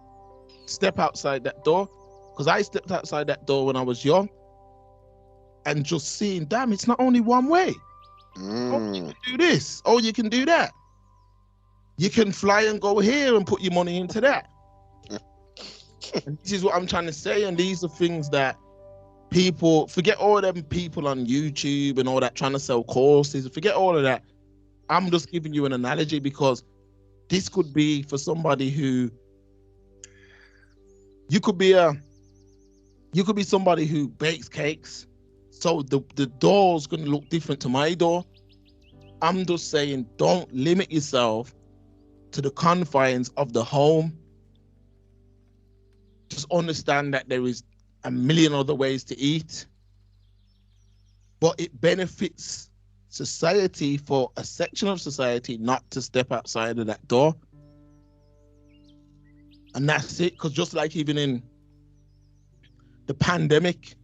step outside that door. Because I stepped outside that door when I was young. And just seeing, damn, it's not only one way. Oh, you can do this. Oh, you can do that. You can fly and go here and put your money into that. And this is what I'm trying to say. And these are things that people, forget all them people on YouTube and all that trying to sell courses. Forget all of that. I'm just giving you an analogy because this could be for somebody who, you could be somebody who bakes cakes. So the door's going to look different to my door. I'm just saying, don't limit yourself to the confines of the home. Just understand that there is a million other ways to eat, but it benefits society for a section of society not to step outside of that door. And that's it. Because just like even in the pandemic,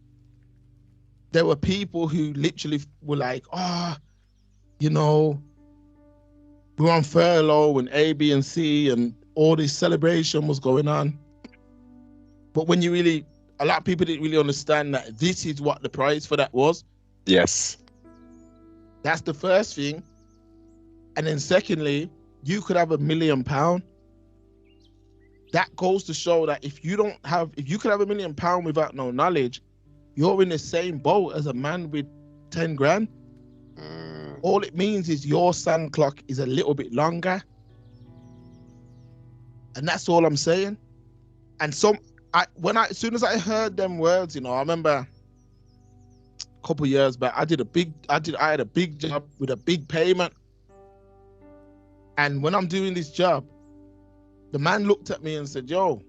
there were people who literally were like, you know, we're on furlough and A, B, and C, and all this celebration was going on. But when a lot of people didn't really understand that this is what the price for that was. Yes. That's the first thing. And then secondly, you could have £1 million. That goes to show that if you could have £1 million without no knowledge, you're in the same boat as a man with 10 grand. All it means is your sun clock is a little bit longer. And that's all I'm saying. And as soon as I heard them words, you know, I remember a couple of years back, I had a big job with a big payment. And when I'm doing this job, the man looked at me and said, yo,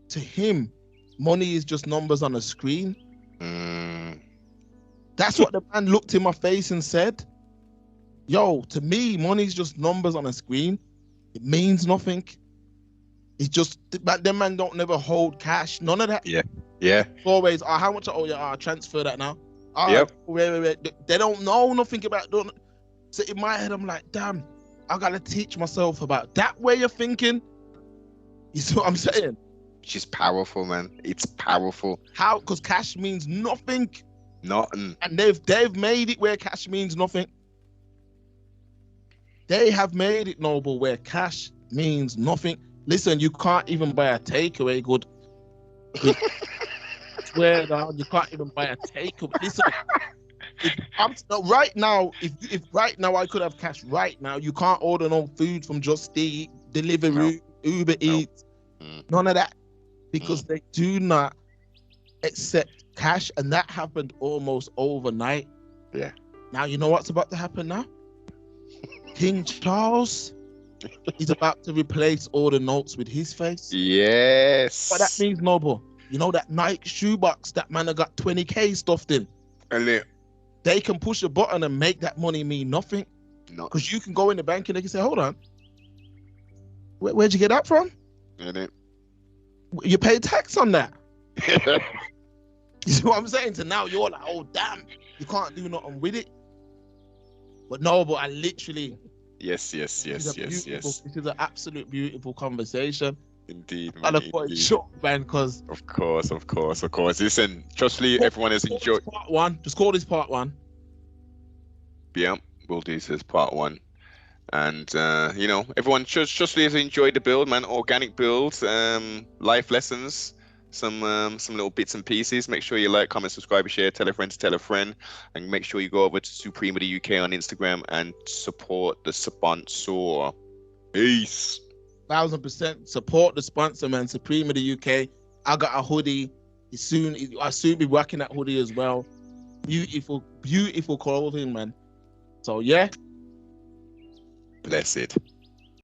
to him, money is just numbers on a screen. That's what the man looked in my face and said. Yo, to me, money is just numbers on a screen. It means nothing. It's just, them man don't never hold cash. None of that. Yeah. It's always, how much I owe you? Transfer that now. Yep. Wait. They don't know nothing about it. So in my head, I'm like, damn, I got to teach myself about that way of thinking. You see what I'm saying? Which is powerful, man. It's powerful. How? Because cash means nothing. Nothing. And they've made it where cash means nothing. They have made it, Noble, where cash means nothing. Listen, you can't even buy a takeaway good. Swear down, you can't even buy a takeaway. Listen, right now, if right now I could have cash right now, you can't order no food from Just Eat, Deliveroo, Uber Eats, none of that, because they do not accept cash, and that happened almost overnight. Yeah. Now you know what's about to happen now? King Charles is about to replace all the notes with his face. Yes. What that means, Noble, you know that Nike shoebox that man have got 20k stuffed in? And They can push a button and make that money mean nothing. no. Because you can go in the bank and they can say, hold on, where'd you get that from? You pay tax on that. You see what I'm saying? So now you're like, oh damn, you can't do nothing with it. But no, but I literally. Yes. This is an absolute beautiful conversation. Indeed, And man. I thought it's short, man, because. Of course. Listen, trustfully, everyone has enjoyed. Part one. Just call this part one. Yeah, we'll do this as part one. And everyone trustfully has enjoyed the build, man. Organic build, life lessons, some little bits and pieces. Make sure you like, comment, subscribe, share, tell a friend to tell a friend, and make sure you go over to Supreme of the UK on Instagram and support the sponsor. Peace. 1000% support the sponsor, man. Supreme of the UK. I got a hoodie. I'll soon be rocking that hoodie as well. Beautiful clothing, man. So yeah. Blessed.